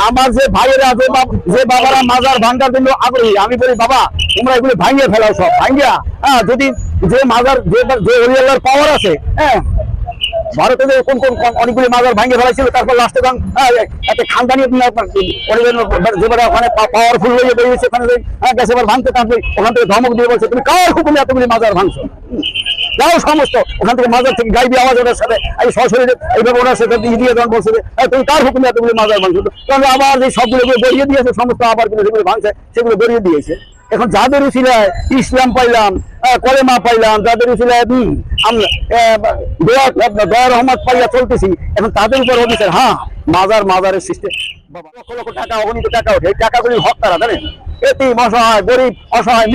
আমার যে ভাইয়েরা যে বাবারা মাজার ভাঙ্গার জন্য আগ্রহী, আমি বলি বাবা তোমরা এগুলো ভাঙিয়ে ফেলাও, সব ভাঙ্গিয়া যদি যে মাজার যে ওলিয়াল্লাহর পাওয়ার আছে, ভারতে যে কোন কোন অনেকগুলি মাজার ভাঙিয়ে ফেলাইছিল, তারপর লাস্টে একটা খানদানি ওখানে পাওয়ারফুল হয়ে বেরিয়েছে, ওখানে গেছে এবার ভাঙতে, তারপরে ওখান থেকে ধমক দিয়ে বলছে তুমি কার হুকুমে এতগুলি মাজার ভাঙছো, যাও সমস্ত ওখান থেকে মাজার থেকে গাইবি আওয়াজ ওনার সাথে সরাসরি এইভাবে ওনার সাথে দিয়ে যখন বলছে তুমি কার হুকুমে এতগুলি মাজার ভাঙছো, তখন আবার যে সবগুলো বেরিয়ে দিয়েছে, সমস্ত আবার যেগুলো ভাঙছে সেগুলো বেরিয়ে দিয়েছে। এখন যাদের উসিলায় ইসলাম পাইলাম, কলেমা পাইলাম, যাদের উসিলায় দয়া রহমত পাইয়া চলতেছি, এখন তাদের উপর অফিসের মাজারের সিস্টেম লক্ষ লক্ষ টাকা অগণিত টাকা ওঠে, এই টাকাগুলি হক তারা জানেন, এতিম অসহায় গরিব অসহায়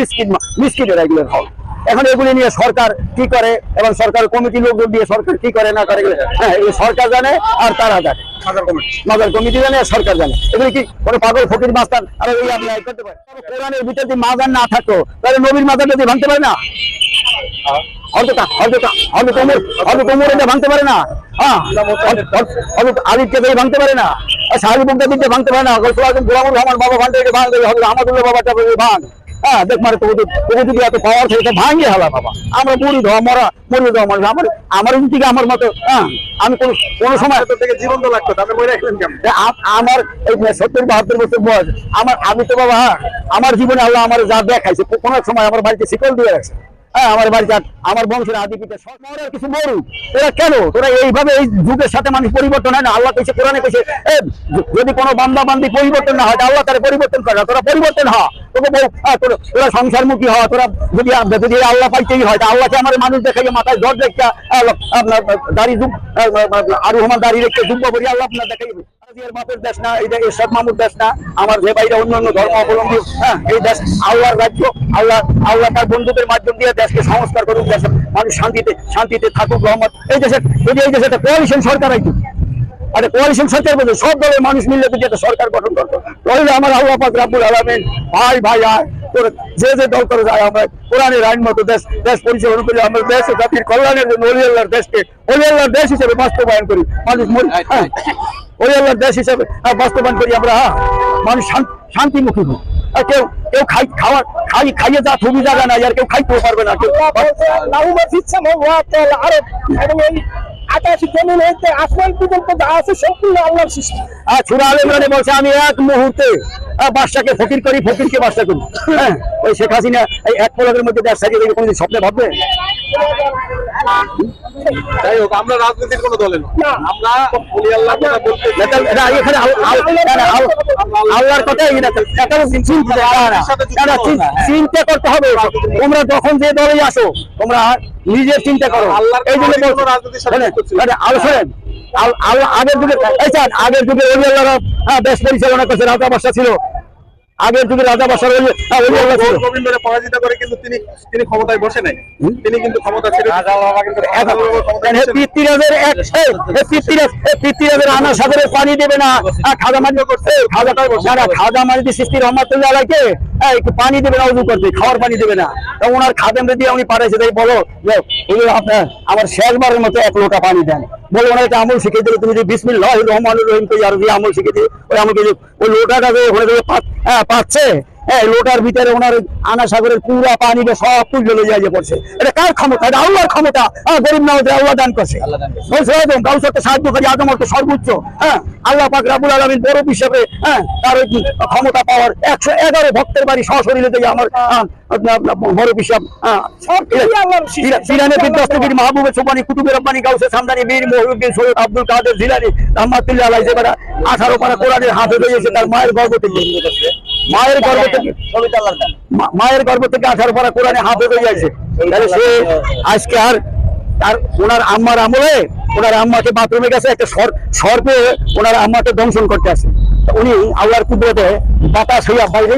মিসকিনের এগুলোর হক। এখন এগুলি নিয়ে সরকার কি করে এবং সরকার কমিটি লোক দিয়ে সরকার কি করে না করে, এই সরকার জানে আর তারা জানে, মাজার কমিটি জানে আর সরকার জানে। এগুলি কি কোনো পাগল ফকির মাস্তান আর এই আপনি করতে পারেন? কোরআনের ভিতরে যদি মাজার না থাকতো তাহলে নবীর মাজার যদি ভাঙতে পারে না, ভাঙতে পারে না, আদিত্যকে ভাঙতে পারে না, সাহিবুদ্দিনকে ভাঙতে পারে না, গোলামুর রহমান বাবা ভাঙতে আমাদুল্লাহ বাবাটা ভাঙ, দেখ মারে তোকে যদি এত পাওয়ার থাকে ভাঙিয়ে হলা বাবা, আমরা মরি ধোয়া মরে যাওয়া মানুষ, আমার থেকে আমার মতো আমি কোন সময় থেকে জীবন্ত লাগতো, আমার এই 70-72 বছর বয়স, আমি তো বাবা আমার জীবনে আল্লাহ আমার যা দেখাইছে, কোন সময় আমার বাড়িতে শিকল দিয়ে রাখছে, আমার বাড়িতে আমার বংশের আদি পিতা সরকার কিছু মরুক, তোরা কেন তোরা এইভাবে এই যুগের সাথে মানুষ পরিবর্তন হয় না? আল্লাহ কইছে কোরআনে কইছে যদি কোনো বান্দা বান্দি পরিবর্তন না হয় আল্লাহ তারা পরিবর্তন করে না, তোরা পরিবর্তন হ, তোকে তোরা সংসারমুখী হ, তোরা যদি আল্লাহ পাইতেই হয় তা আল্লাহকে আমার মানুষ দেখাই মাথায় জ্বর দেখতে আপনার দাড়ি আরু রহমান দাড়ি রেখে যুব্ব করি আল্লাহ আপনার দেখাই বাপের দেশ না, এটা এরশাদ মাহমুদ দেশ না, আমার যে ভাইরা অন্যান্য ধর্ম অবলম্বী, এই দেশ আল্লাহর রাজ্য, আল্লাহ তার বন্ধুদের মাধ্যম দিয়ে দেশকে সংস্কার করুক, দেশের মানুষ শান্তিতে থাকুক, রহমত। এই দেশের যদি এই দেশে একটা কোয়ালিশন সরকার আইতো, একটা কোয়ালিশন সরকার বলতে সব দলের মানুষ মিললে যদি একটা সরকার গঠন করতো, তাহলে আমার আল্লাহ পাক রব্বুল আলামিন ভাই আয় তোর যে দল করে যায়, আমরা কোরআনের আইন মতো দেশ পরিচালনা করি, আমরা দেশ ও জাতির কল্যাণের জন্য ওলি আল্লাহর দেশকে ওলি আল্লাহর দেশ হিসেবে বাস্তবায়ন করি, মানুষ ওলি আল্লাহর দেশ হিসেবে বাস্তবায়ন করি, আমরা মানুষ শান্তিমুখী হই, কেউ খাইয়ে যা খুবই জায়গা নাই, আর কেউ খাইতেও পারবে না, কেউ আসমান পর্যন্ত যা আছে সম্পূর্ণ আল্লাহর সৃষ্টি। সূরা আলে ইমরানে বলছে আমি এক মুহূর্তে বাদশাকে ফকির করি, ফকিরকে বাদশা করি। ওই শেখ হাসিনা এই এক পলকের মধ্যে দেশ সাজিয়ে দেবে, কোনদিন স্বপ্নে ভাববে? যাই হোক, আমরা রাজনীতির কোনো দলে না, আমরা এখানে আল্লাহর কথাই চিন্তা করতে হবে। তোমরা যখন যে দলেই আসো তোমরা নিজের চিন্তা করো, এই জন্য আগের যুগে দেশ পরিচালনা করছে রাজা বাদশা ছিল, আগের যুগে রাজা বাদশার গোবিন্দরে পরাজিত করে কিন্তু তিনি ক্ষমতায় বসে নাই, তিনি কিন্তু ক্ষমতা ছেড়ে পৃথিবীর আনা সাগরের পানি দেবে না, খাজামানি করছে, খাজামানি সৃষ্টির রহমাতুল্লাহ আলাইকে একটু পানি দেবে না, উজু করতে খাওয়ার পানি দেবে না, ওনার খাদেমরে দিয়ে উনি পাঠাইছে, তাই বলো আপনার আমার শেষবারের মতো 1 লোটা পানি দেন, বলে ওনাকে আমল শিখিয়ে দিলে, তুমি যে বিসমিল্লাহির রহমানির রহিম কই আর যে আমল শিখিয়ে দিলে, ওই আমাকে ওই লোটাটা ওখানে পাচ্ছে, লোটার ভিতরে ওনার আনা সাগরের পুরা পানি সব তুলে লয়ে যায় পড়ছে। এটা কার ক্ষমতা? এটা আল্লাহর ক্ষমতা। গরিব না হতে আল্লাহ দান করছে, গাউসকে সাহায্য করি, আদমকে সর্বোচ্চ আল্লাহ পাক রব্বুল আলামিন বড় হিসেবে তার ক্ষমতা পাওয়ার 111 ভক্তের বাড়ি সশরীরে থেকে আমার বড় পিসাব জিলানী বিদ্যাস্তগীর মাহবুবে সুবহানী কুতুবে রব্বানী গাউসে সামদানি মীর মহিউদ্দিন সৈয়দ আব্দুল কাদের জিলানী রাহমাতুল্লাহ আলাইহি, যেবার 18 পারা কোরআনের হাফেজ হয়েছে তার মায়ের গর্ভ থেকে, মায়ের গর্ভ থেকে 18 পারা কোরআনে হাফেজ হয়ে যাচ্ছে। তাহলে সে আজকে আর ওনার আম্মার আমলে ওনার আম্মাকে বাথরুমে গেছে, একটা সর্পে ওনার আম্মাকে দংশন করতে আসে, উনি আল্লাহর কুদরতে বাতাস হইয়া বাইরে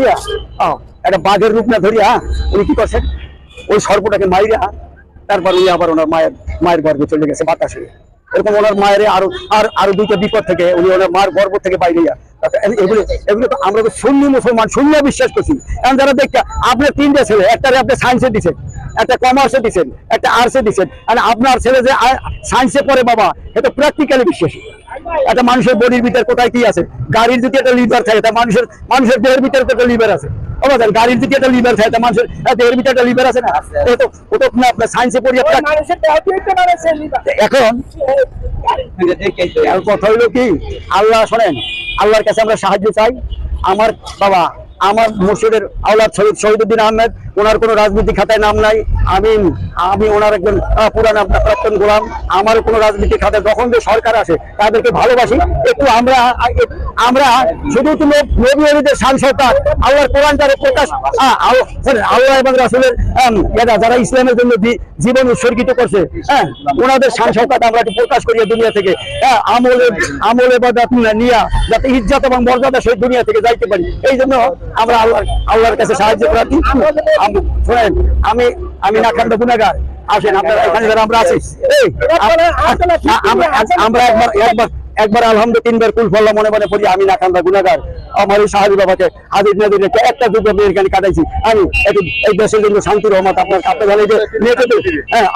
একটা বাঘের রূপ না ধরিয়া উনি কি করছেন, ওই সর্পটাকে মাইরা তারপর উনি আবার ওনার মায়ের গর্ভে চলে গেছে বাতাস হয়ে। এরকম ওনার মায়ের আরো 2টা বিপদ থেকে উনি ওনার মার গর্ভ থেকে বাইরে এগুলো তো আমরা তো সুন্নি মুসলমান শূন্য বিশ্বাস করছি। এখন যারা দেখতে আপনার 3টে ছেলে, একটারে আপনি সায়েন্সে দিচ্ছেন, একটা কমার্সে দিচ্ছেন, একটা আর্টসে দিচ্ছেন, আর আপনার ছেলে যে সায়েন্সে পড়ে বাবা, এটা প্র্যাকটিক্যালি বিশ্বাসী। একটা মানুষের বডির ভিতরে কোথায় কি আছে, গাড়ির যদি একটা লিভার থাকে তা মানুষের দেহের ভিতরে তো একটা লিভার আছে, বুঝলেন? গাড়ির যদি একটা লিভার থাকে তা মানুষের দেহের ভিতরে একটা লিভার আছে না? ও তো আপনার সায়েন্সে পড়ি এখন কথা হইলো কি, আল্লাহ শোনেন, আল্লাহর কাছে আমরা সাহায্য চাই। আমার বাবা, আমার মুর্শিদের আওলাদ শহীদুদ্দিন আহমেদ, ওনার কোনো রাজনীতি খাতায় নাম নাই। আমি ওনার একজন পুরান প্রাক্তন গোলাম। আমার কোনো রাজনীতি খাতায় যখন যে সরকার আসে তাদেরকে ভালোবাসি। একটু আমরা শুধু তুমি নবী ওলিদের শান শওকত, আল্লাহর কোরআনটারে প্রকাশ, আল্লাহ এবং রাসূলের যারা ইসলামের জন্য জীবন উৎসর্গিত করছে, ওনাদের শান শওকত আমরা একটু প্রকাশ করি দুনিয়া থেকে। আমলে ইবাদত নিয়া যাতে ইজ্জত এবং মর্যাদা সেই দুনিয়া থেকে যাইতে পারি, এই জন্য আমরা আল্লাহর কাছে সাহায্য প্রার্থী। শোনেন, আমি নাকান্দা গুনাহগার। আসেন আপনারা এখানে যারা আমরা আছি, আমরা একবার আলহামদুলিল্লাহ, তিনবার কুল ফল্লা মনে মনে পড়ি, আমি নাকান্দা গুনাহগার। আমার এই সাহাবী বাবাকে হাজির নাজির রেখে একটা যুদ্ধ এখানে কাটাইছি। আমি এই দেশের জন্য শান্তি রহমত আপনার কাছে ভালো যে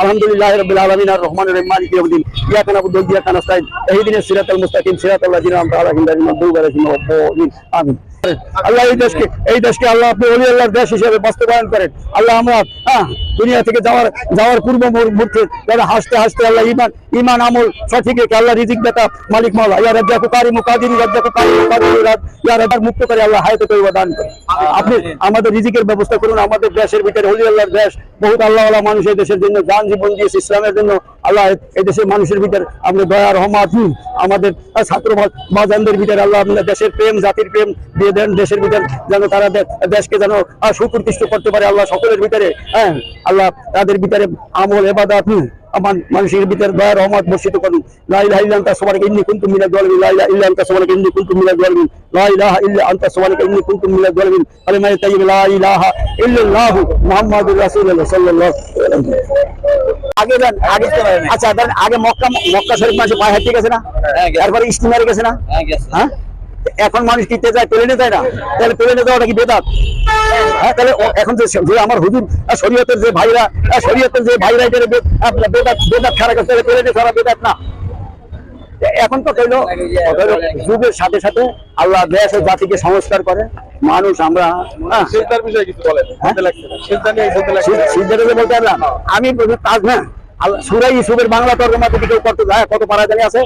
আলহামদুলিল্লাহ রাব্বিল আলামিন আর রহমানির রহিম মালিকি ইয়াউমিদ্দিন ইয়াকা নাবুদু ওয়া ইয়াকা নাস্তাইন ইহদিনাস সিরাতাল মুস্তাকিম সিরাতাল লাযিনা আন'আমতা আলাইহিম গায়রিল মাগদুবি আলাইহিম ওয়া লাদ-দাল্লিন। আমিন। আল্লাহ এই দেশকে আল্লাহ আপনি ওলি আল্লাহর দেশ হিসেবে বাস্তবায়ন করেন। আল্লাহ আমরা দুনিয়া থেকে যাওয়ার পূর্ব মুহূর্তে যারা হাসতে হাসতে আল্লাহ ইমান আমল সঠিক রেখে আল্লাহ রিজিক দাতা মালিক মাওলা ইয়া রাজ্জাকু কারিমু কাদিরি রাজ্জাকু কারিমু কাদিরি ইয়া রাজ্জাক মুক্ত করে আল্লাহ হায়াতে তৈবা দান করে। আপনি আমাদের রিজিকের ব্যবস্থা করুন। আমাদের দেশের ভিতরে ওলি আল্লাহর দেশ, বহুত আল্লাহওয়ালা মানুষ এই দেশের জন্য জান জীবন দিয়েছে ইসলামের জন্য। আল্লাহ এই দেশের মানুষের ভিতরে আপনি দয়া রহমত, আমাদের ছাত্র বাজানদের ভিতরে আল্লাহ আপনার দেশের প্রেম, জাতির প্রেম দিয়ে দেন। দেশের ভিতরে যেন তারা দেশকে যেন সুপ্রতিষ্ঠিত করতে পারে আল্লাহ সকলের ভিতরে। আল্লাহ তাদের ভিতরে আমল ইবাদত আমার মানুষের ভিতরে দয়া রহমত বর্ষিত করুন। লা ইলাহা ইল্লা আনতা সুবহানাকা ইন্নী কুনতু মিনাজ জালিমিন। লা ইলাহা ইল্লা আনতা সুবহানাকা ইন্নী কুনতু মিনাজ জালিমিন। লা ইলাহা ইল্লা আনতা সুবহানাকা ইন্নী কুনতু মিনাজ জালিমিন। কালিমা তাইয়্যিবা লা ইলাহা ইল্লাল্লাহু মুহাম্মাদুর রাসূলুল্লাহ সাল্লাল্লাহু আলাইহি ওয়াসাল্লাম। আচ্ছা, আগে মক্কা শরীফ মানুষ পায়ে হাঁটতে গেছে না? তারপরে স্টিমারে গেছে না? হ্যাঁ, এখন মানুষ কিনতে যায়, প্লেনে যায় না? তাহলে প্লেনে যাওয়াটা কি বেদাত? হ্যাঁ, তাহলে এখন যে আমার হুজুর শরীয়তের যে ভাইরা এটারে বেদাত খারাপ করছে, প্লেনে ছাড়া বেদাত না। এখন তো কইলো যুগের সাথে সাথে আল্লাহ দেশ ও জাতিকে সংস্কার করে মানুষ। আমরা সিজদার বিষয়ে কিছু বলেন, সিজদা নিয়ে বলতে পারলাম আমি সূরা ইউসুফের বাংলা তর্জমাতে কেউ করতে যায়, কত পারা জানি আছে।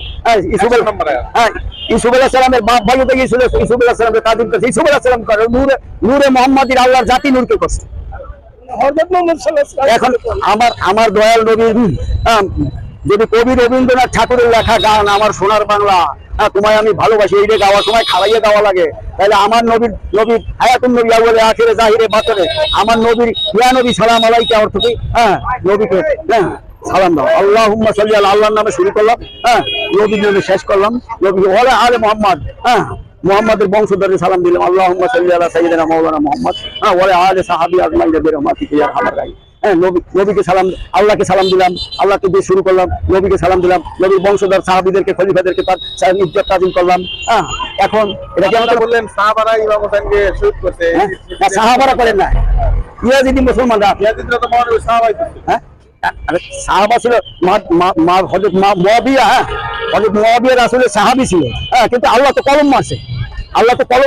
ইউসুফ আলাইহিস সালামের বাপ ভাই থেকে ইউসুফ আলাইহিস সালামকে তাদিম করছে। ইউসুফ আলাইহিস সালাম করে নূরে মুহাম্মাদির আল্লাহর জাতি নূরকে করছে। এখন আমার দয়াল নবী যদি কবি রবীন্দ্রনাথ ঠাকুরের লেখা গান আমার সোনার বাংলা, তোমায় আমি ভালোবাসি, এইটা গাওয়ার সময় খাওয়াইয়ে গাওয়া লাগে, তাহলে আমার নবীর হায়াতুন নবী আউয়ালে আখিরে জাহিরে বাতনে আমার নবীর ইয়া নবী সালাম আলাইকা অর্থ কি? নবীকে সালাম দাও। আল্লাহুম্মা সাল্লি আলা, আল্লাহর নামে শুরু করলাম, নবীর নামে শেষ করলাম, নবী ওয়ালা আলে মুহাম্মদ, মুহাম্মাদের বংশধরে সালাম দিলাম। আল্লাহুম্মা সাল্লি আলা সাইয়্যিদিনা মাওলানা মুহাম্মদ ওয়ালা আলে সাহাবী আজমাইন বিরহমাতিকা ইয়া আরহামার রাহিম। নবীকে সালাম, আল্লাহকে সালাম দিলাম, আল্লাহকে দিয়ে শুরু করলাম, নবীকে সালাম দিলাম, নবীর বংশধর সাহাবীদেরকে খলিফাদেরকে তার ইজ্জত তাজিম করলাম। এখন এটা কি আমাকে বললেন সাহাবারা ইমাম হোসেনকে শহীদ করতে? না, সাহাবারা করেন না, ইয়াজিদি মুসলমানরা। ইয়াজিদরা তো মহানবী সাহাবাই। হ্যাঁ, আরে সাহাবা ছিল হযরত মুয়াবিয়া। হযরত মুয়াবিয়া রাসূলের সাহাবী ছিল। কিন্তু আল্লাহ তো কলম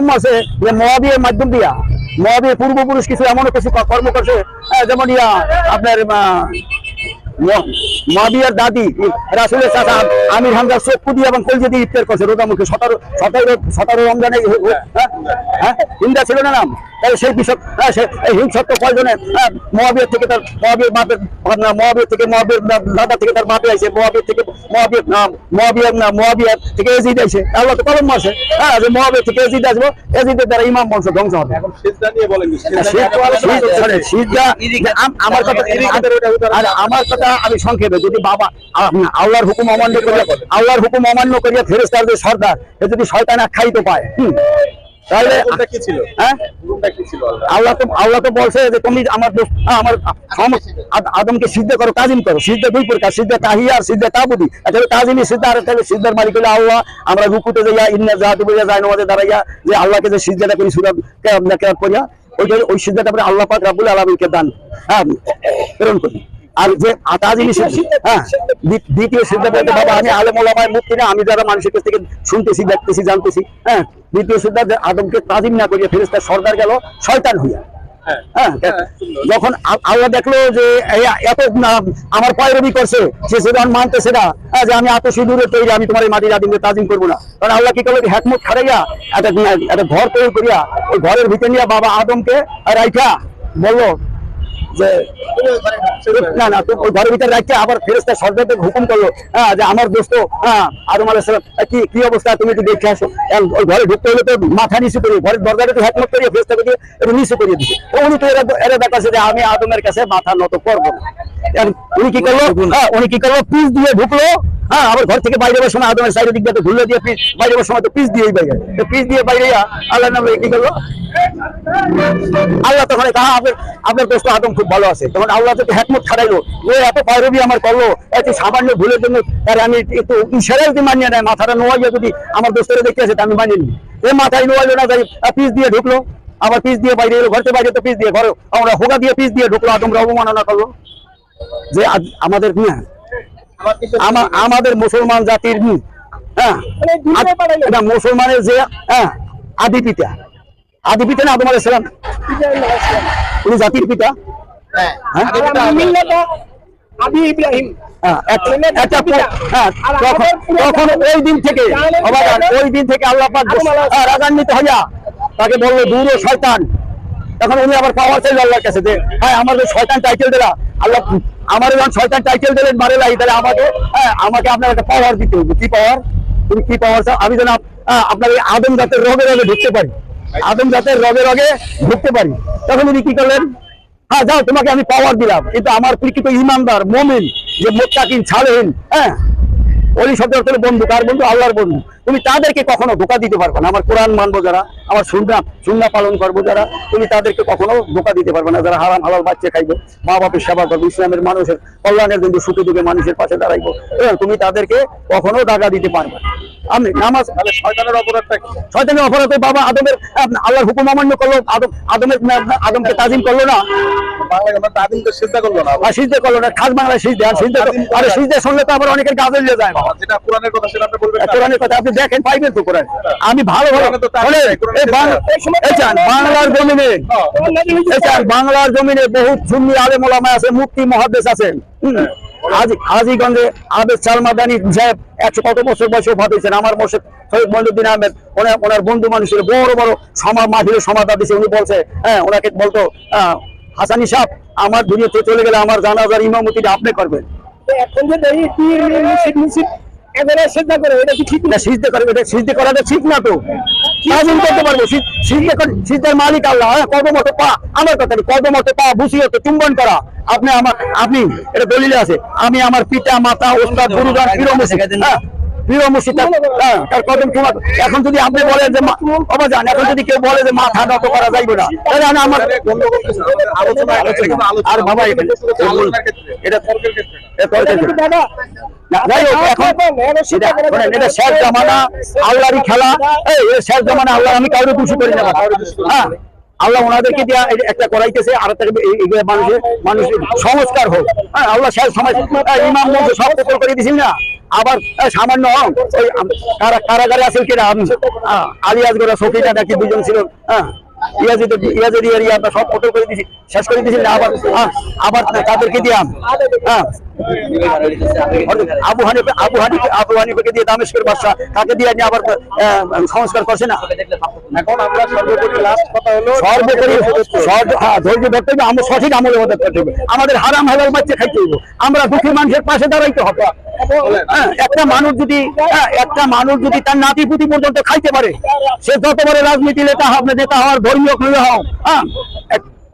মারছে যে মুয়াবিয়ার মাধ্যম দিয়া মুয়াবিয়ার পূর্বপুরুষ কিছু এমন কিছু কর্ম করছে, যেমন আপনার মুয়াবিয়ার দাদি রাসূলের চাচা আমির হামজা চক্ষু দিয়ে এবং কলজে দিয়ে ইফতার করছে রোজা মুখে 17 রমজানে। হিন্দা ছিল না নাম? তাহলে সেই বিষয় এই হিংসত্ব কয়জনে মুয়াবিয়া থেকে তার মুয়াবিয়ার দাদা থেকে তার বাপে আইছে, মুয়াবিয়া থেকে এজিদ আইছে। আল্লাহ তো কলম মারছে যে মুয়াবিয়া থেকে এজিদ আসবো, এজিদের দ্বারা ইমাম বংশ ধ্বংস হবে। এখন সিজদা নিয়ে বলেন, সিজদা আমার কথা আমি সংক্ষেপে, যদি বাবা আল্লাহর হুকুম অমান্য করিয়া ফেরেশতাদের সর্দার যদি শয়তান আখ্যায়িত পায়, তাহলে আল্লাহ তো বলছে যে তুমি আমার আদমকে সিজদা করো, তাজিম করো। সিজদা দুই প্রকার, সিজদা তাহিয়া আর সিজদা তাবুদি। তাজিমি সিজদা, আর তাহলে সিজদার মালিক হলো আল্লাহ। আমরা রুকুতে যাইয়া ইন্না জাহাতু বলিয়া যায় নামাজে দাঁড়াইয়া যে আল্লাহকে যে সিজদাটা করি সূরা করিয়া, ওই সিজদাটা আমরা আল্লাহ পাক রাব্বুল আলামিনকে দান প্রেরণ করি। আর যে তাজিম দ্বিতীয় সিজদা বলতে বাবা আমি আলেম ওলামায়ে মুফতি না, আমি যারা মানুষের কাছ থেকে শুনতেছি দেখতেছি জানতেছি, দ্বিতীয় সিজদা যে আদমকে তাজিম না করিয়া ফেরেশতা সর্দার গেল শয়তান হইয়া। যখন আল্লাহ দেখলো যে এত আমার পয়রবি করছে, সে সেটা মানতেছে না যে আমি এত সুদূরে তৈরি, আমি তোমার এই মাটির আদিমকে তাজিম করবো না। কারণ আল্লাহ কি করলো, হ্যাকমত খাড়াইয়া একটা ঘর তৈরি করিয়া ওই ঘরের ভিতরে নিয়ে বাবা আদমকে রাইখা বললো যে না না ওই ঘরের ভিতরে রাখতে আবার ফেরেশতা সর্দারকে হুকুম করলো যে আমার দোস্ত আদম আলাইহিস সালাম কি অবস্থা তুমি একটু দেখে আসো। ওই ঘরে ঢুকতে হলে তো মাথা নিচু করিয়ে ঘরের দরজাটা তো হ্যাকমত করিয়ে ফেরেশতাকে দিয়ে একটু নিচু করিয়ে দিচ্ছে। উনি তো এরা দেখাচ্ছে যে আমি আদমের কাছে মাথা নত করবো না। উনি কি করলো পিস দিয়ে ঢুকলো, আবার ঘর থেকে বাইরে যাওয়ার সময় আদমের সাইডের দিক দিয়ে ঘুরলে দিয়ে বাইরে যাওয়ার সময় তো পিস দিয়েই বাইরে, পিস দিয়ে বাইরে আল্লাহ নামে কি করলো, আল্লাহ তখন আপনার দোস্ত আদম খুব ভালো আছে। তখন আল্লাহ তো হ্যাকমত খাড়াইলো, ও এত পয়রবি আমার করলো, এত সামান্য ভুলের জন্য তার আমি একটু ইশারা যদি মানিয়ে নেয়, মাথাটা নোয়াইয়া যদি আমার দোস্তরে দেখতে আসে আমি মানিয়ে নিই। এ মাথায় নোয়াইলো না, তাই পিস দিয়ে ঢুকলো, আবার পিস দিয়ে বাইরে এলো, ঘরতে বাইরে তো পিস দিয়ে ঘরে আমরা হোগা দিয়ে পিস দিয়ে ঢুকলো, আদমরা অবমাননা করলো। যে আমাদের আমাদের মুসলমান জাতির মুসলমানের যে আদি পিতা না আদম আলাইহিস সালাম, উনি জাতির পিতা। তখন ওই দিন থেকে আল্লাহ পাক রাগান্বিত হইয়া তাকে বললো দূর ও শয়তান। তখন উনি আবার পাওয়ার চাইল আল্লাহর কাছে যে আমার শয়তান টাইটেল দিলা আল্লাহ, আমার যখন শয়তান টাইটেল দিলেন মারে লাই, তাহলে আমাকে আপনার একটা পাওয়ার দিতে হবে। কি পাওয়ার? তুমি কি পাওয়ার চাও? আমি যেন আপনার এই আদম জাতের রগে রগে ঢুকতে পারি, আদম জাতের রগে রগে ঢুকতে পারি। তখন উনি কি করলেন, যাও তোমাকে আমি পাওয়ার দিলাম, কিন্তু আমার প্রকৃত ইমানদার মুমিন যে মুত্তাকিন সালেহিন ওই শব্দ অর্থ বন্ধু, কার বন্ধু? আল্লাহর বন্ধু। তুমি তাদেরকে কখনো ধোকা দিতে পারবে না। আমার কোরআন মানবো যারা, আমার সুন্নাহ পালন করবো যারা, তুমি তাদেরকে কখনো ধোকা দিতে পারবে না। যারা হারাম হালাল বাচ্চা খাইবো, মা বাপের সেবা করবো, ইসলামের মানুষের কল্যাণের জন্য সুখে দুঃখে মানুষের পাশে দাঁড়াইবো, তুমি তাদেরকে কখনো দাগা দিতে পারবে না। আমি নামাজ শয়তানের অপরাধটা কি? শয়তানের অপরাধ বাবা আদমের আল্লাহর হুকুম অমান্য করলো, আদমকে তাজিম করলো না, সিজদা করলো না, খাস বাংলায় সিজদা। আর সিজদা শুনলে তো আবার অনেকের গাজল নিয়ে যায়। যেটা কোরআনের কথা সেটা আপনি বলবেন, কোরআনের কথা আপনি দেখেন পাইবেন তো কোরআন। আমি ভালো বাংলার জমিনে বহুত সুন্নি আলেম ওলামা আছে, মুফতি মুহাদ্দিস আছেন। হাজীগঞ্জে আবেদ সালমাদানি সাহেব 100 কত বছর বয়সে ওফাত হয়েছেন। আমার মোর্শেদ সৈয়দ মঈনুদ্দিন আহমেদ ওনার বন্ধু মানুষের বড় বড় মাহফিলের সমাধা দিয়েছে। উনি বলছে ওনাকে বলতো হাসানি সাহেব আমার দুনিয়াতে চলে গেলে আমার জানাজার ইমামতিটা আপনি করবেন। এখন যে সিজদা করে এটা কি ঠিক না? সিজদা করে এটা সিজদা করাটা ঠিক না তো। তাজিম করতে পারবো, সিজদার মালিক আল্লাহ। কদমত পা, আমার কথা কদমত পা বুসিয়ত চুম্বন করা, আপনি এটা দলিলে আছে। আমি আমার পিতা মাতা ওস্তাদ গুরুজন প্রিয় মুর্শিদ তার কদম চুমা। এখন যদি আপনি বলেন যে অবাজান, এখন যদি কেউ বলে যে মাথা নত করা যাইবে না, তাহলে আমার আর বাবা এটা তর্কের ক্ষেত্রে যাই হোক, এখন এটা শেষ জামানা, আল্লাহরই খেলা। এই শেষ জামানা আল্লাহ, আমি কাউকে খুশি করি না। আল্লাহ ওনাদেরকে দিয়া একটা করাইতেছে, আর মানুষের সংস্কার হোক। আল্লাহ শেষ সময় ইমাম মঞ্চ সব পত্র করে দিয়েছিল না। আবার সামান্য কারাগারে আছে কিনা আলিয়াজগড়া সফিটা নাকি দুজন ছিল, সব পত্র করে দিয়েছি, শেষ করে দিয়েছিল। আবার তাদেরকে দিয়াম আবু হানিফাকে দিয়ে দামেস্কের বাদশা, তাকে দিয়ে আবার সংস্কার করছে না। এখন আমরা সর্বোপরি লাস্ট কথা হলো ধৈর্য ধরতে হবে, আমরা সঠিক আমলে করতে হবে। আমাদের হারাম হালাল বাচ্চা খাইতে হইব, আমরা দুঃখী মানুষের পাশে দাঁড়াইতে হবে। একটা মানুষ যদি তার নাতিপুতি পর্যন্ত খাইতে পারে, সে যত বড় রাজনীতি নেতা হওয়ার ধর্মীয় হও,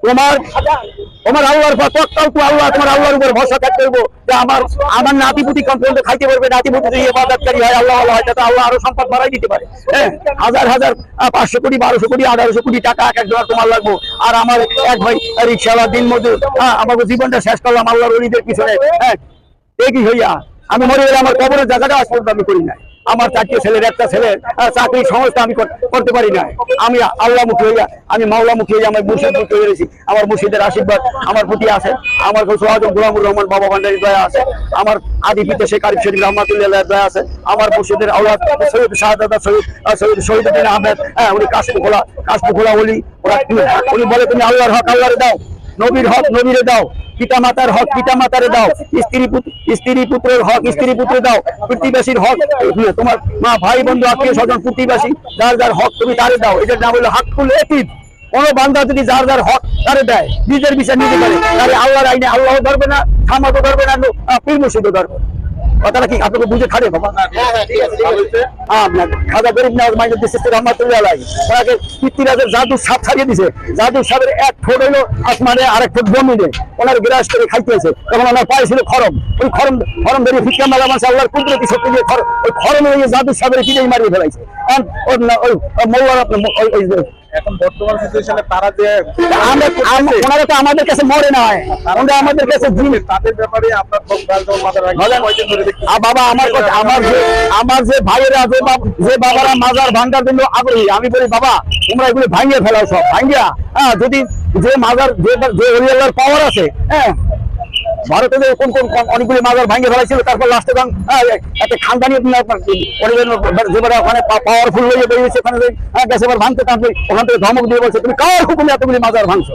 তোমার আল্লাহর আল্লাহ তোমার আল্লাহর উপর ভরসা থাকতে হইব যে আমার নাতিপুতি পর্যন্ত খাইতে পারবে। নাতিপুতি যদি ইবাদতকারী হয়, আল্লাহ হয়, তাতে আল্লাহ আরো সম্পদ বাড়াই দিতে পারে। হাজার 500 কোটি 1200 কোটি 1800 কোটি টাকা এক একজনের তোমার লাগবো। আর আমার এক ভাই রিক্সাওয়ালা দিন মজুর, আমাকে জীবনটা শেষ করলাম আল্লাহর ওলিদের পিছনে। একই হইয়া আমি মরে গেলে আমার কবরের জায়গাটা আজ পর্যন্ত আমি করি নাই। আমার 4টে ছেলের একটা ছেলের চাকরির সংস্থা আমি করতে পারি না। আমি আল্লাহমুখী হইয়া, আমি মাওলামুখী হইয়া আমার মুর্শিদমুখী হয়ে রয়েছি। আমার মুর্শিদের আশীর্বাদ আমার প্রতি আছে, আমার গৌসুল আজম গোলামুর রহমান বাবা ভান্ডারীর দয়া আছে, আমার আদি পিতা শেখ আরিফ শরীফ রহমাতুল্লাহ দয়া আছে, আমার মুর্শিদের আওলাদ সৈয়দ শাহাদাত সৈয়দ শহীদুদ্দিন আহমেদ, উনি কাশফুখোলা বলি, উনি বলে তুমি আল্লাহর হক আল্লাহরে দাও, নবীর হক নবীরে দাও, পিতা মাতার হক পিতা মাতারে দাও, স্ত্রী পুত্রের হক স্ত্রী পুত্রে দাও, প্রতিবেশীর হক তোমার মা ভাই বন্ধু আত্মীয় স্বজন প্রতিবেশী যার যার হক তুমি তারে দাও। এটার নাম হলো হাক্কুল এতিদ। কোন বান্দা যদি যার যার হক তারে দেয়, নিজের বিষয় নিতে পারে, তাহলে আল্লাহর আইনে আল্লাহ ধরবে না, খামাদও ধরবে না, পীর মুর্শিদও ধরবে। কথাটা কি আপনাকে বুঝে খাড়ে বাবা? খাজা গরিব নওয়াজ মাইনুদ্দিন চিশতি রহমাতুল্লাহ আলাইহি ওনাকে পৃথ্বীরাজের জাদুর সাপ ছাড়িয়ে দিছে। জাদুর সাপের এক ঠোঁট হইলো আসমানে, আরেক ঠোঁট জমিনে, ওনার গ্রাস করে খাইতেছে। তখন ওনার পায়ে ছিল খরম, ওই খরম ধরে ভিক্ষা মেলা মাসে আল্লাহর কুদরতি শক্তি দিয়ে ওই খরম হয়ে জাদুর সাপের কিনেই মারিয়ে ফেলাইছে। এখন বর্তমান সিচুয়েশনে তারা যে ওনারা তো আমাদের কাছে মরে নাই, ওনারা আমাদের কাছে তাদের ব্যাপারে আপনার বাবা আমার যে ভাইয়েরা যে বাবারা মাজার ভাঙ্গার জন্য আগ্রহী, আমি বলি বাবা তোমরা এগুলি ভাঙিয়ে ফেলাও, সব ভাঙ্গিয়া যদি যে মাজার যে ওলিয়াল্লাহর পাওয়ার আছে, ভারতে যে কোন কোন অনেকগুলি মাজার ভাঙিয়ে ফেলাইছিল, তারপর লাস্টে একটা খানদানি ওখানে পাওয়ারফুল হয়ে বেরিয়েছে, ওখানে গেছে এবার ভাঙতে, তারপরে ওখান থেকে ধমক দিয়ে বলছে তুমি কার হুকুমে এতগুলি মাজার ভাঙছো,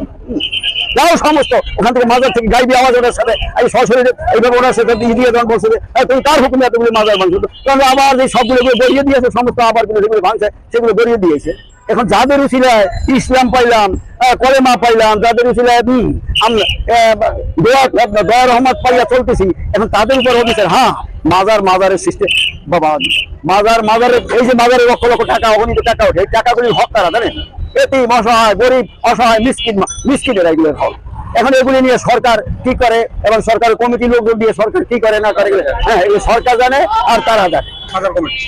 যাও সমস্ত ওখান থেকে মাজার থেকে গাইবি আওয়াজ ওনার সাথে এই সশরীরে এইভাবে ওনার সাথে দিয়ে যখন বলছে তুমি কার হুকুমে এতগুলি মাজার ভাঙছো, তাহলে আবার যে সবগুলো বেরিয়ে দিয়েছে, সমস্ত আবার যেগুলো ভাঙছে সেগুলো বেরিয়ে দিয়েছে। এখন যাদের উসিলায় ইসলাম পাইলাম, কলেমা পাইলাম, যাদের উসিলায় দয়া রহমত পাইয়া চলতেছি, এখন তাদের উপর অফিসের মাজারের সিস্টেম বাবা, মাজারের এই যে মাজারের লক্ষ লক্ষ টাকা অগণিত টাকা ওঠে, এই টাকাগুলির হক তারা জানেন, এতেই অসহায় গরিব অসহায় মিসকিনের এগুলোর হক। এখন এগুলি নিয়ে সরকার কি করে এবং সরকারের কমিটি লোকজন দিয়ে সরকার কি করে না করে, এগুলো সরকার জানে আর তারা জানে,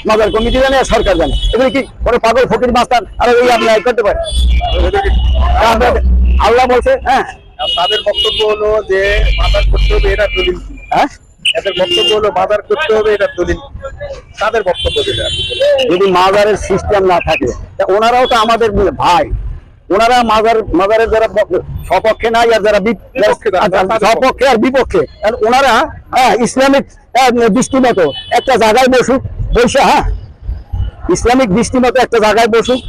মাজার কমিটি জানে আর সরকার জানে। এগুলি কি কোনো পাগল ফকির মাস্টার আর এই আপনি করতে পারে? আল্লাহ বলছে তাদের বক্তব্য হলো যে মাজার করতে হবে, এটা দলিল। এদের বক্তব্য হলো মাজার করতে হবে, এটা দলিল। তাদের বক্তব্য যেটা, যদি মাজারের সিস্টেম না থাকে, ওনারাও তো আমাদের ভাই, ওনারা মাজারের যারা সপক্ষে নাই আর যারা সপক্ষে আর বিপক্ষে, ওনারা ইসলামিক দৃষ্টিমতো একটা জায়গায় বসে ইসলামিক দৃষ্টিমতো একটা জায়গায় বসুক,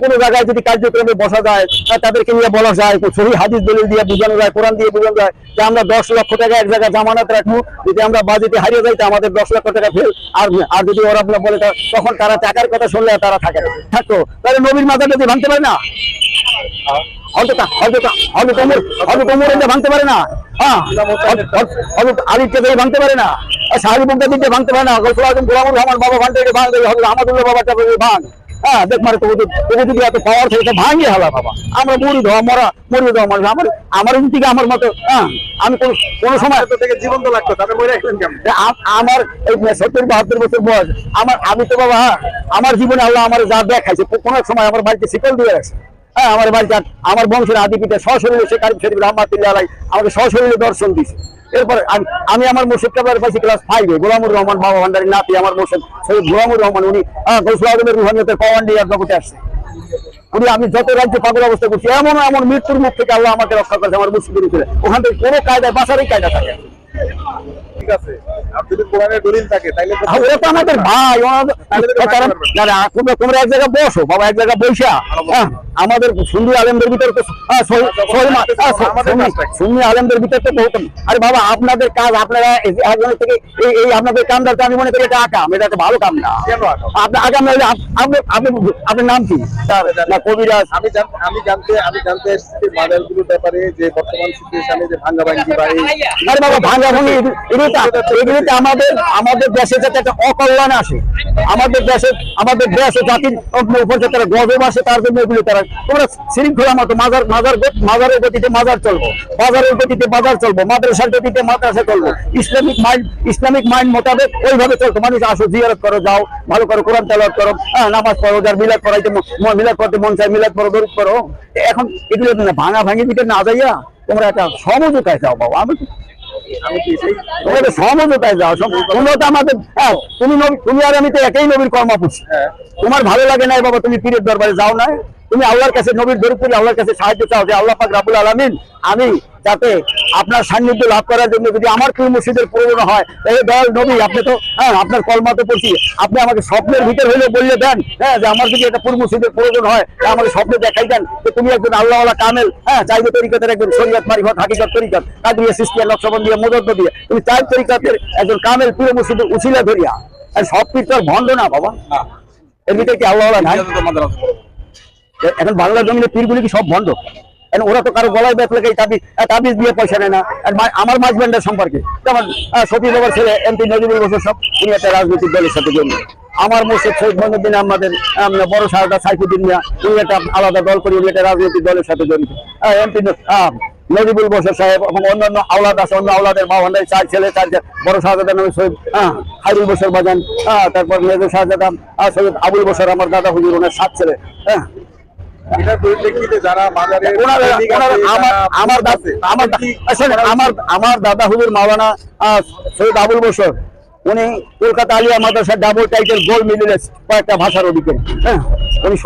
কোনো জায়গায় যদি কার্যক্রমে বসা যায়, তাদেরকে নিয়ে বলা যায়, সহি হাদিস দলিল দিয়ে বোঝানো যায়, কোরআন দিয়ে বোঝানো যায় যে আমরা 10 লক্ষ টাকা এক জায়গায় জামানত রাখবো, যদি আমরা বাজেটে হারিয়ে যাই আমাদের 10 লক্ষ টাকা ফেল, আর যদি ওরা বলে তখন তারা টাকার কথা শুনলে তারা থাকতো, তাহলে নবীর মাজার যদি ভাঙতে পারে না, ভাঙতে পারে না, আলিফকে ভাঙতে পারে না, সাহাবী মুক্তাদিরকে ভাঙতে পারে না, গৌসুল আজম গোলামুর রহমান বাবা ভান্ডারীকে ভাঙ, আহমদুল্লাহ বাবাটা ভাঙ, দেখ মারে তবু যদি এত পাওয়ার থাকে ভাঙিয়ে হালা বাবা। আমরা মরিয়ে দেওয়া মানুষ, আমার থেকে আমার মতো আমি কোনো সময় থেকে জীবন্ত লাগতো, তাদের মনে রাখলেন কেমন? আমার এই 70-72 বছর বয়স, আমি তো বাবা আমার জীবনে আল্লাহ আমার যা দেখাইছে, কোনো সময় আমার বাড়িতে শিকল দিয়ে রাখছে। আমার বাড়িতে আমার বংশের আদি পিতা সশরীরে শেখ আরিফ শরীফ রহমাতুল্লাহ আলাইহি আমাকে সশরীরে দর্শন দিয়েছে। এরপরে আমি আমার মুর্শিদ কাবলার পাশে ক্লাস 5-এ গোলামুর রহমান বাবা ভান্ডারীর নাতি, আমার মুর্শিদ সৈয়দ গোলামুর রহমান, উনি গৌসুল আজমের রুহানিয়তের পাওয়ান্ডি আর জগতে আসছে। উনি আমি যত রাজ্যে পাগল অবস্থা করছি, এমন মৃত্যুর মুখ থেকে আল্লাহ আমাকে রক্ষা করেছে আমার মুর্শিদের উপরে। ওখান থেকে কোনো কায়দায় বাসারই কায়দা থাকে। ঠিক আছে, আর যদি কোরআনের দলিল থাকে তাহলে ওরা তো আমাদের ভাই, তোমরা এক জায়গায় বসো বাবা, এক জায়গায় বৈশা আমাদের সুন্নি আলেমদের ভিতরে তো সুন্নি আলেমদের ভিতরে তো বহুত, আরে বাবা আপনাদের কাজ, আপনারা একজনের থেকে এই আপনাদের কামদারটা আমি মনে করি এটা আকাম, এটা একটা ভালো কাম না। আপনার আগাম আপনার নাম কি? কবিরাজ। আমি জানতে এসেছি মাজারগুলোর ব্যাপারে, যে বর্তমান সিচুয়েশনে যে ভাঙ্গাভাঙ্গি বা আরে বাবা ভাঙ্গাভাঙ্গি এগুলিতে আমাদের দেশে যাতে একটা অকল্যাণ আসে, আমাদের দেশে জাতির উপর যাতে তারা গজব আসে, তার জন্য এগুলি তারা তোমরা শৃঙ্খলা মতো মাজারের গতিতে মাজার চলবো, বাজারের গতিতে বাজার চলবো, মাদ্রাসার গতিতে মাদ্রাসা চলবো, ইসলামিক মাইন্ড মোতাবেক ওইভাবে চলতো। মানুষ আসো, জিয়ারত করো, যাও, ভালো করো, কোরআন তেলাওয়াত করো, নামাজ পড়ো, যার মিলাদ করতে মন চায় মিলাদ করো, দরুদ করো। এখন এগুলো ভাঙাভাঙি দিকে না যাইয়া তোমরা একটা সমঝোতায় যাও বাবা। আমি আমি কি সেই তোমাদের সমঝোতায় যাও, তোমরা তো আমাদের, হ্যাঁ, তুমি আর আমি তো একই নবীর কর্ম করছি। হ্যাঁ তোমার ভালো লাগে না বাবা, তুমি পীরের দরবারে যাও না, তুমি আল্লাহর কাছে নবীর দরুদ পড়ে আল্লাহর কাছে সাহায্য চাও যে আল্লাহ পাক রাব্বুল আলামিন আমি যাতে আপনার সান্নিধ্য লাভ করার জন্য যদি আমার পীর মুর্শিদের প্রয়োজন হয়, তাহলে দয়াল নবী আপনি তো, হ্যাঁ, আপনার কলমা তো পড়ছি, আপনি আমাকে স্বপ্নের ভিতর হইলে বললে দেন, হ্যাঁ, যে আমার যদি একটা পীর মুর্শিদের প্রয়োজন হয় আমাকে স্বপ্নে দেখাই দেন যে তুমি একজন আল্লাহওয়ালা কামেল, হ্যাঁ, চাইবে তরিকতের একজন শরীয়ত মারিফত হাকিকত তরিকত কাদিয়া সিস্তিয়া নকশবন্দ দিয়ে মুদদ্দ দিয়ে তুমি চাই তরিকতের একজন কামেল পীর মুর্শিদের উছিলা ধরিয়া, আর সব পীর তো আর ভণ্ড না বাবা, এর ভিতরে কি আল্লাহওয়ালা নাই? এখন বাংলা জমিনে পীরগুলি কি সব ভণ্ড? এখন ওরা তো কারো গলায় বেত লেগে তাবিজ দিয়ে পয়সা নেয় না। আর আমার মাঝব্যান্ডের সম্পর্কে যেমন সফি বাবার ছেলে এমপি নজিবুল বছর সব উনি একটা রাজনৈতিক দলের সাথে জড়িত। আমার মোর্শেদ শহীদ মইনুদ্দিন আমাদের বড় সাহেবটা সাইফুদ্দিন মিয়া, উনি একটা আলাদা দল করে উনি একটা রাজনৈতিক দলের সাথে জড়িত। এমপি নজিবুল বছর সাহেব এবং অন্যান্য আওলাদ আছে, অন্য আওলাদের মা ভান্ডারি চার ছেলে বড় শাহজাদা নামে শহীদ হাইরুল বছর বাজান, তারপর মেজর শাহজাদা সৈয়দ আবুল বছর আমার দাদা হুজুর, ওনার 7 ছেলে। হ্যাঁ, এটার পরিপ্রেক্ষিতে যারা বাজারে আমার দাদা হুজুর মাওলানা সৈয়দ আবুল বছর, উনি কলকাতা আলিয়া মাদ্রাসার ডাবল টাইটেল গোল্ড মেডেলিস্ট কয়েকটা ভাষার অধিকারী। হ্যাঁ, উনি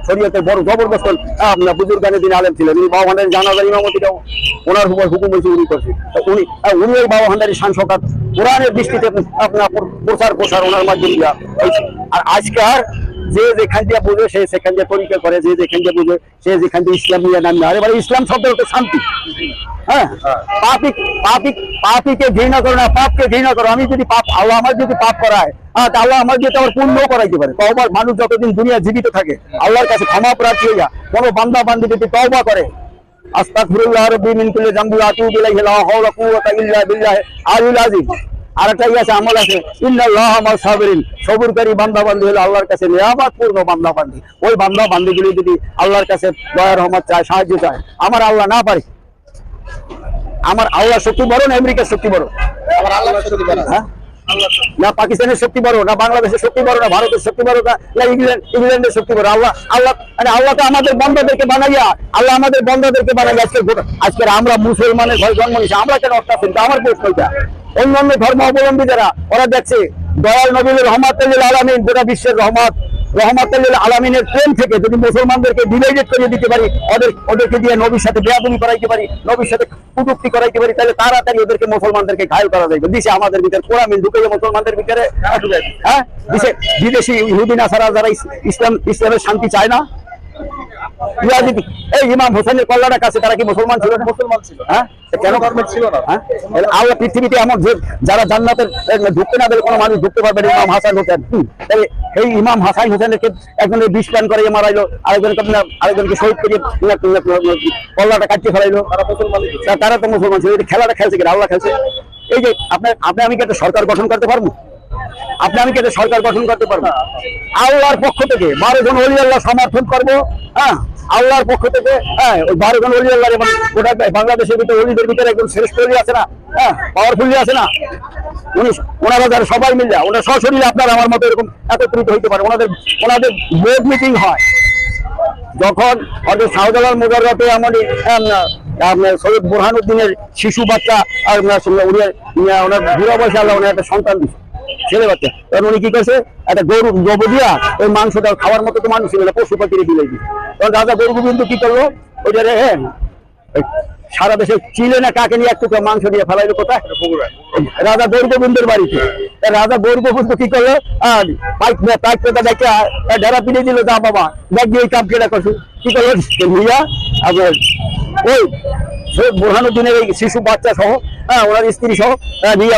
শরীয়তের বড় জবরদস্ত আপনার বুজুর্গানের দিন আলেম ছিলেন। উনি বাবা ভান্ডারি জানাজার ইমামতিটাও ওনার উপর হুকুম হয়েছে উনি করছে। উনি ওই বাবা ভান্ডারি শান সকাত কোরআনের দৃষ্টিতে আপনার প্রচার ওনার মাধ্যমে দেওয়া হয়েছে। আর আজকাল যে যেখান দিয়ে বুঝে সে সেখান দিয়ে পরীক্ষা করে, যে যেখান দিয়ে বুঝে সে যেখান দিয়ে ইসলাম নিয়ে নামে। আরে ভাই, ইসলাম শব্দ হচ্ছে শান্তি। হ্যাঁ, পাপীকে ঘৃণা করো না, পাপকে ঘৃণা করো। আমি যদি পাপ, আল্লাহ আমার যদি পাপ করায়, আল্লাহ আমার যদি আমার পূর্ণ করাইতে পারে। তওবা, মানুষ যতদিন দুনিয়া জীবিত থাকে আল্লাহর কাছে ক্ষমা প্রার্থী হইয়া কোন বান্দা বান্দি যদি তওবা করে, আস্তাগফিরুল্লাহ রাব্বি মিন কুল্লি যামবি ওয়া আতুবু ইলাইহি লা হাওলা কুওয়াতা ইল্লা বিল্লাহি আলিল আযীম। আর একটা আছে আমল আছে, ইন্নাল্লাহা মা'আস সাবিরিন, সবরকারী বান্দা বান্দি হলো আল্লাহর কাছে নিয়ামতপূর্ণ বান্দা বান্দি। ওই বান্দা বান্দিগুলি যদি আল্লাহর কাছে দয়া রহমত চায়, সাহায্য চায়, আমার আল্লাহ না পারে। আমার আল্লাহ শক্তি বড় না আমেরিকার শক্তি বড়? আমার আল্লাহ শক্তি বড়। হ্যাঁ, না পাকিস্তানের শক্তি বড়, না বাংলাদেশের শক্তি বড়, না ভারতের শক্তি বড়, না ইংল্যান্ডের শক্তি বড়? আল্লাহ তো আমাদের বন্ধাদেরকে বানাইয়া, আজকে আমরা মুসলমানের ঘরে জন্ম নিয়েছি, আমরা কেন অত্যাচার? আমার প্রশ্নটা, অন্যান্য ধর্ম অবলম্বী যারা, ওরা দেখছে দয়াল নবী রহমাতুল আলামিন, গোটা বিশ্বের রহমাতুল আলামিনের প্রেম থেকে যদি মুসলমানদেরকে ডিভাইডেড করে দিতে পারি, ওদেরকে দিয়ে নবীর সাথে বেয়াদবি করাইতে পারি, নবীর সাথে কুটুক্তি করাইতে পারি, তাহলে তাড়াতাড়ি ওদেরকে মুসলমানদেরকে ঘায়ল করা যাবে। দিশে আমাদের ভিতরে কোরআন ঢুকে মুসলমানদের ভিতরে, হ্যাঁ, বিদেশি ইহুদি নাসারা যারা ইসলামের শান্তি চায় না, এই ইমাম হোসেনের কল্যাণের কাছে তারা কি মুসলমান ছিল? মুসলমান ছিল। হ্যাঁ, কেন ছিল না? হ্যাঁ, আল্লাহ পৃথিবীতে এমন যারা জান্নাতের ঢুকতে না দিলে কোনো মানুষ ঢুকতে পারবে না, ইমাম হাসান হোসেন। এই ইমাম হাসান হোসেনকে একজনের বিষ প্ল্যান করে মারাইলো, আরেকজনকে শহীদ করে কল্লাটা কাটিয়ে ফেলাইলো। তারা তো মুসলমান ছিল। খেলাটা খেলছে কিনা? আল্লাহ খেলছে। এই যে আপনি আমি কি একটা সরকার গঠন করতে পারবো? সরকার গঠন করতে পারবো আল্লাহর পক্ষ থেকে 12 জন ওলি আল্লাহ সমর্থন করবো। হ্যাঁ, আল্লাহর পক্ষ থেকে, হ্যাঁ, ওই 12 জন ওলি আল্লাহ, এবং গোটা বাংলাদেশের ভিতরে ওলিদের ভিতরে একজন শ্রেষ্ঠ ওলি আছে না, হ্যাঁ, পাওয়ারফুলি আছে না, ওনারা যারা সবাই মিলে ওনার সশরীরে আপনার আমার মতো এরকম একত্রিত হইতে পারে। ওনাদের বোর্ড মিটিং হয় যখন ওদের শাহজালাল মুজাররতে এমনই আপনার সৈয়দ বুরহানুদ্দিনের শিশু বাচ্চা, আর ওনার বুড়া বয়সে আল্লাহ ওনার একটা সন্তান দিচ্ছে, ছেলে বাচ্চা। তখন উনি কি করছে, একটা গরু জব দিয়া ওই মাংসটা খাওয়ার মতো তো মানুষ ছিল না, পশু পাখিরে দিলে দিচ্ছে। তখন রাজা গরু গোবিন্দ কি করলো, ওইটা সারা দেশে চিলে না কাকে নিয়ে একটু মাংস দিয়ে ফেলাইলো কোথায়? রাজা গরু গোবিন্দের বাড়িতে। রাজা গরু গোবিন্দ কি করলো, ঢেরা পিড়ে দিল, যা বাবা দেখ দিয়ে এই কাম কেটা করছো। কি করলো, নিয়া আপনার ওই বুরহানুদ্দিনের এই শিশু বাচ্চা সহ, হ্যাঁ, ওনার স্ত্রী সহ নিয়ে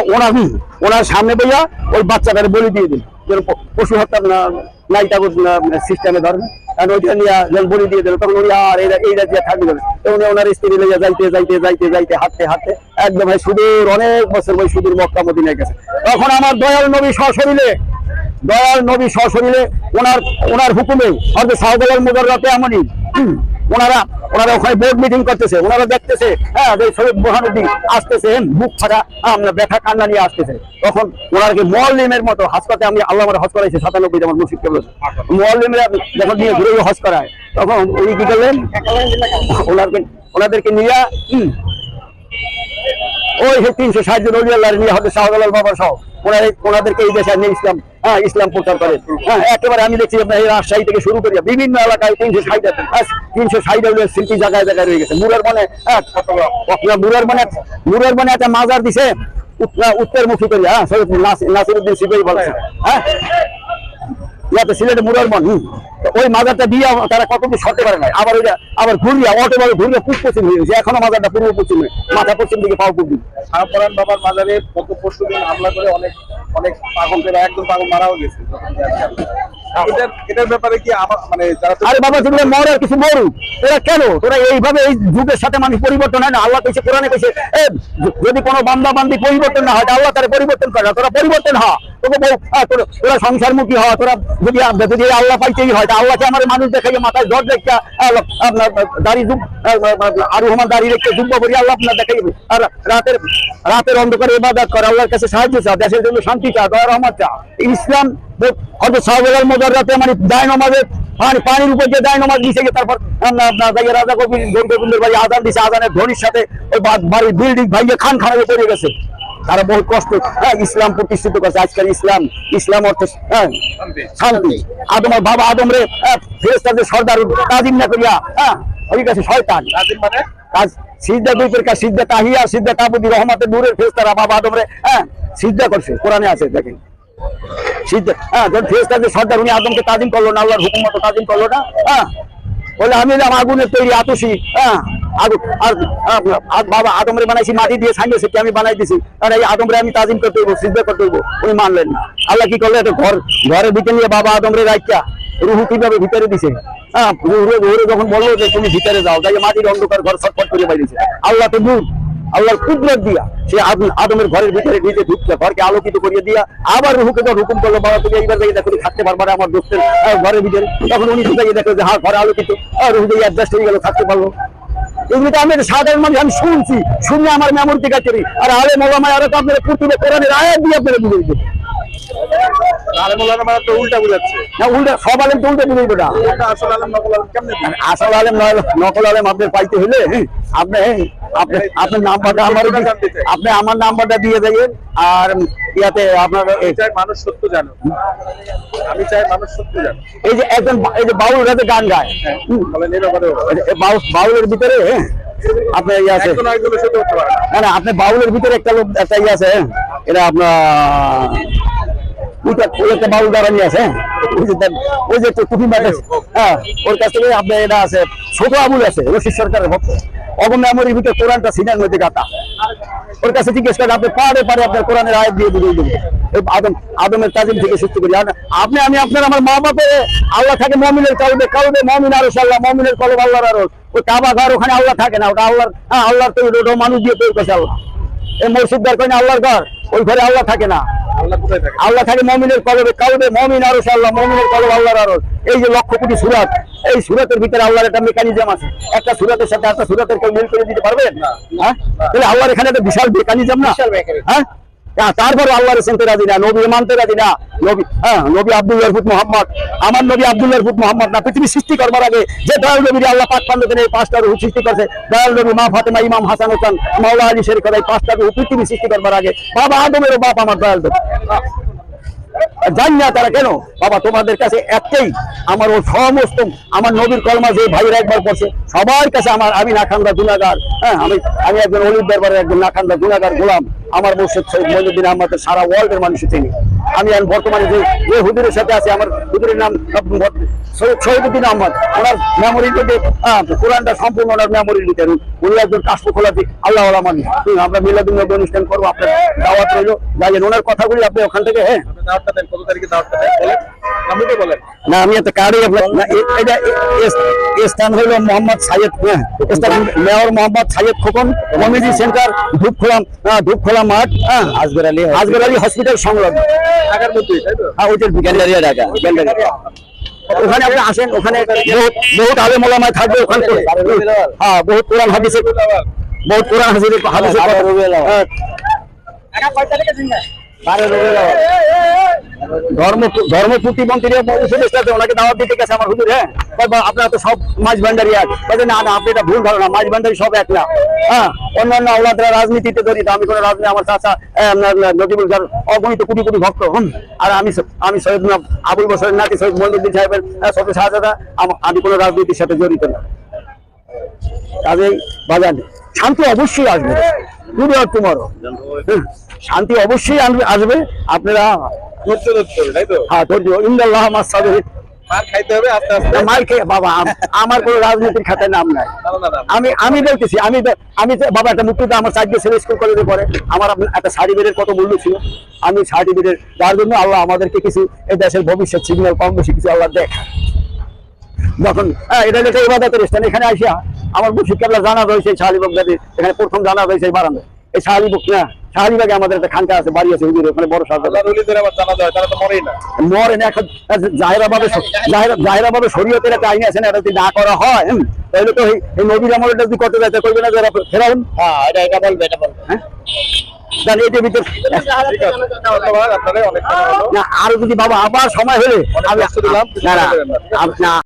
ওনার সামনে বইয়া ওই বাচ্চাটাকে বলি দিয়ে দিল। পশু হত্যা নাই তাবুত সিস্টেমে ধরেন, ওইটা নিয়ে যখন বলি দিয়ে দিল, তখন উনি আর এইটা দিয়ে থাকবে। উনি ওনার স্ত্রী নিয়ে যাইতে হাঁটতে একদম সুদূর, অনেক বছর ওই সুদূর মক্কা মদিনায় গেছে। তখন আমার দয়াল নবী সশরীরে ওনার হুকুমে হযরত শাহজালাল মুজাররতে এমনই ওনারা ওখানে বোর্ড মিটিং করতেছে, ওনারা দেখতেছে, হ্যাঁ, শহীদ বুরহানুদ্দিন আসতেছে, বুক ফাটা আমরা ব্যথা কান্না নিয়ে আসতেছে। তখন ওনারকে মুআল্লিমের মতো হজ করতে, আমি আল্লাহ আমার হজ করাইছে 97 আমার মুর্শিদকে বলেছে, মুআল্লিমরা যখন নিয়ে ঘুরে হজ করায়, তখন উনি কি করলেন, ওনাদেরকে নিয়ে ওই 360 জন ওলি আল্লাহর নিয়ে হযরত শাহজালাল বাবা সহ ওনাদেরকে এই দেশে নিয়ে ইসলাম প্রচার করে। হ্যাঁ, একেবারে আমি দেখছি আপনার এই রাজশাহী থেকে শুরু করি বিভিন্ন এলাকায় 360 শিল্পী জায়গায় জায়গায় রয়ে গেছে। মুরার বনে মুরার বনে একটা মাজার দিছে উত্তরমুখী করি। হ্যাঁ, সৈয়দ নাসিরউদ্দিন সিপাহী বলেছে। হ্যাঁ, ইয়াতে সিলেটে মুরার বন, ওই মাজারটা দিয়ে তারা কতদিন সরতে পারে না। আবার ঘুরিয়া অটোভাবে ঘুরিয়ে পূর্ব পশ্চিম হয়ে গেছে। এখনো মাজারটা পূর্ব পশ্চিমে, মাথা পশ্চিম দিকে পাও পূর্ব দিকে। শাহপরান বাবার মাজারে গত পরশুদিন হামলা করে অনেক পাগলকে একজন পাগল মারাও গেছে। এটার ব্যাপারে কি মানে যারা আরে বাবা তোমরা মরার কিছু মরু, তোরা কেন তোরা এইভাবে এই যুগের সাথে মানুষ পরিবর্তন হয় না। আল্লাহ কইছে কোরআনে কইছে যদি কোনো বান্দা বান্দি পরিবর্তন না হয় আল্লাহ তারা পরিবর্তন করে না। তোরা পরিবর্তন হ, তোরা সংসারমুখী হ। তোরা যদি আল্লাহ পাইতেই হয় তা আল্লাহকে আমার মানুষ দেখাই মাথায় জ্বর দেখতে আপনার দাড়ি আর রহমান দাড়ি রেখে যুব্ব করি আল্লাহ আপনার দেখাইবে। আর রাতের অন্ধকারে ইবাদত করে, আল্লাহর কাছে সাহায্য চা, দেশের জন্য শান্তি চা, দয়া রহমত চা। ইসলাম হয়তো শাহজালাল মোজাররাতে মানে দায় নমাজের পানির উপর যে দায় নমাজ দিছে, তারপর আপনার রাজা কবির গোবিন্দের বাড়ি আজান দিছে, আজানের ধ্বনির সাথে ওই বাড়ির বিল্ডিং ভাইয়ে খান খানাকে পড়ে গেছে। তারা বহু কষ্ট ইসলাম প্রতিষ্ঠিত করছে। আজকাল ইসলাম অর্থ শান্তি। আদমের বাবা আদম রে ফেরেশতাদের সর্দার তাজিম না করিয়া ওই কাছে শয়তান মানে সিজদা দুই প্রকার, সিজদা তাহিয়া, সিজদা তাবুদি, রহমতের নূরের ফেরেশতারা বাবা আদম রে সিজদা করছে। কোরআনে আছে দেখেন সিজদা। যখন ফেরেশতাদের সর্দার উনি আদমকে তাজিম করলো না, আল্লাহর হুকুম মতো তাজিম করলো না। বলে আমি আগুনের তৈরি আতসী। আর বাবা আদমরে বানাইছি মাটি দিয়ে ছাইয়ে সেটি আমি বানাই দিছি, আর এই আদমরে আমি তাজিম করতে হইব, সিজদা করতে হইব। উনি মানলেন না। আল্লাহ কি করলো, একটা ঘরের ভিতরে নিয়ে বাবা আদমরে রাখিয়া রুহু কিভাবে ভিতরে দিছে। রুহু যখন বললো যে তুমি ভিতরে যাও, তাই মাটির অন্ধকার ঘর ছটফট করে বাইরেছে। আল্লাহ তো দূর, আল্লাহর কুদরত দিয়া সে আদমের ঘরের ভিতরে নিজে ঢুকছে, ঘরকে আলোকিত করিয়ে দিয়া আবার রুহুকে যখন হুকুম করলো বাবা তুমি এইবার যাই দেখো থাকতে পারবা না আমার দোস্তের ঘরের ভিতরে, তখন উনি যাই দেখো যে হ্যাঁ ঘরে আলোকিত, রুহু দিয়ে অ্যাডজাস্ট হয়ে গেল, থাকতে পারলো। এগুলো তো আমি সাধারণ মানুষ, আমি শুনছি, শুনে আমার মেমোরি থেকে করি। আর আলে মোলামায় আরো তো আপনারা পূর্বে কোরআনের আয়াত দিয়ে আপনারা বুঝে দিতে উল্টা বুঝাচ্ছে না, উল্টা সব আলেম তো উল্টা বুঝে না। আসল আলেম নকল আলেম কেমনে? আসল আলেম নকল আলেম আপনার পাইতে হলে আপনার নাম্বারটা আপনি আমার নাম্বারটা দিয়ে দেবেন। আর ইয়াতে আপনার মানুষ সত্য জানো, আমি চাই মানুষ সত্য জানো। এই যে একজন এই যে বাউল রাতে গান গায়, বাউলের ভিতরে আপনার ইয়ে আছে না, আপনি বাউলের ভিতরে একটা লোক একটা ইয়ে আছে, এটা আপনার একটা বাউল দাঁড়ানি আছে, ওই যে টুপি মাঠে, ওর কাছ থেকে আপনার এটা আছে ছোট আবুল আছে, রশিদ সরকারের ভক্ত, অগম মেমোরির ভিতরে কোরআনটা সিনার মধ্যে গাতা। ওর কাছে জিজ্ঞেস করেন আপনি পারে আপনার কোরআনের আয়াত দিয়ে বুঝিয়ে দেবেন। আদমের তাজিম থেকে সৃষ্টি করি আপনি আমি আপনার আমার মা বাপের আল্লাহ থাকে মমিনের কালবে, কালবে মমিন আরশ আল্লাহ, মমিনের কলব আল্লাহর আরশ। ওই কাবা ঘর ওখানে আল্লাহ থাকে না, ওটা আল্লাহর তৈরি, ওটা মানুষ দিয়ে তৈরি করছে আল্লাহ। এই মসজিদ ঘর করেন আল্লাহর ঘর, ওই ঘরে আল্লাহ থাকে না, আল্লাহ থাকে মমিনের কলবে, কালবে মমিন আরশ আল্লাহ, মমিনের কলব আল্লাহর আরশ। এই যে লক্ষ কোটি সূরা, এই সূরাতের ভিতরে আল্লাহর একটা মেকানিজম আছে। একটা সূরাতের সাথে একটা সূরাতের কেউ মিল করে দিতে পারবেন? হ্যাঁ, তাহলে আল্লাহর এখানে একটা বিশাল মেকানিজম না? হ্যাঁ, তারপরে আল্লাহর চিনতে রাজি না, নবী মানতে রাজি না। নবী আব্দুল্লাহর পুত্র মুহাম্মদ, আমার নবী আব্দুল্লাহর পুত্র মুহাম্মদ না। পৃথিবী সৃষ্টি করবার আগে যে দয়াল নবীর আল্লাহ পাক পান্ডতেন এই 5টা রূহ সৃষ্টি করেছে, দয়াল নবী, মা ফাতেমা, ইমাম হাসান হোসেন, মাওলা আলী শরীফ, এই 5টা রূহ পৃথিবী সৃষ্টি করবার আগে বাবা আদমেরও বাপ আমার দয়াল নবী। জানি না তারা কেন বাবা, তোমাদের কাছে একটাই আমার ও সমস্ত আমার নবীর কলমা যে ভাইয়ের একবার পড়ছে সবার কাছে আমার, আমি নাখান্দা গুনাহগার। হ্যাঁ, আমি একজন অলির দরবারের একজন নাখান্দা গুনাহগার গোলাম। আমার মুর্শিদ সৈয়দ মঈনুদ্দিন আহমদ সারা ওয়ার্ল্ডের মানুষ চিনি। আমি বর্তমানে যে হুজুরের সাথে আছি, আমার হুজুরের নাম সৈয়দ শহীদুদ্দিন আহমদ। ওনার মেমোরির ভিতরে কোরআনটা সম্পূর্ণ ওনার মেমোরির ভিতরে, উনি একজন কাশফ খোলাফি আল্লাহ ওয়ালা মানুষ। আমরা মিলাদুন নবী অনুষ্ঠান করবো, আপনার দাওয়াত রইল, যাইয়েন। ওনার কথাগুলি আপনি ওখান থেকে না, আমি একটা কার্ডে আপনার এটা স্থান হইল Mohammad Sayeed, mayor Mohammad Sayeed Khokon, community centre, Dhupkhola মাঠ, আজগর আলী হসপিটাল সংলগ্ন। ওখানে আপনি আসেন, ওখানে বহুত আলেম ওলামায় থাকবে, ওখানে বহুত কোরআন হাদিসের ধর্ম প্রতিমন্ত্রী উপদেষ্টা আছে, ওনাকে দাওয়াত দিতে গেছে আমার হুজুর। হ্যাঁ, আপনারা তো সব মাঝ ভান্ডারি এক। না না, আপনি এটা ভুল ধারণা, মাঝ ভান্ডারি সব এক না। হ্যাঁ, অন্যান্য আওলাদরা রাজনীতিতে জড়িত, আমি কোনো রাজনীতি, আমার চাচা নজিবুল যার অগণিত কোটি কোটি ভক্ত। আর আমি সৈয়দ আবুল বসরের নাতি সৈয়দ মহিউদ্দিন সাহেবের ছোট শাহজাদা, আমি কোনো রাজনীতির সাথে জড়িত না। কাজেই বাজান শান্তি অবশ্যই আসবে, তোমারও শান্তি অবশ্যই আসবে। আপনারা ধৈর্য ধরতে হবে, তাই তো? হ্যাঁ, ধৈর্য, ইন্দাল্লাহ মাস সাবিরিন। মার খাইতে হবে আস্তে আস্তে। মার খেয়ে বাবা, আমার কোনো রাজনীতির খাতায় নাম নাই। আমি বলতেছি, আমি বাবা একটা মুক্তিতে আমার চাকরি ছেলে স্কুল কলেজে পড়ে, আমার একটা সার্টিফিকেটের কত মূল্য ছিল। আমি সার্টিফিকেট যার জন্য আল্লাহ আমাদেরকে কিছু এই দেশের ভবিষ্যৎ সিগন্যাল কম বেশি কিছু আল্লাহ দেখা। যখন এটা একটা ইবাদতের স্থান, এখানে আসিয়া আমার মুর্শিদ কেবলা জানা রয়েছে শাহালিবাগ নদীর, এখানে প্রথম জানা রয়েছে এই বারান্দায়। এই শাহালিবাগ না, শাহালিবাগে আমাদের একটা খানকা আছে, বাড়ি আছে হুজুর, ওখানে বড় শাহজাদা। আল্লাহর ওলিদের আবার জানা যায়, তারা তো মরেই না। মরে না, এখন জাহেরাভাবে শরীয়তের একটা আইন আছে না, এটা যদি না করা হয় তাহলে তো এই নবীর আমলটা যদি করতে যাচ্ছে করবে না যারা ফেরাউন। হ্যাঁ, এটা বলবে। হ্যাঁ, তাহলে এটার ভিতর ঠিক আছে, ধন্যবাদ আপনাদের, অনেক কথা হলো। না, আরো যদি বাবা আবার সময় হলে অনেক কষ্ট দিলাম, কিছু না, মনে করেন না। না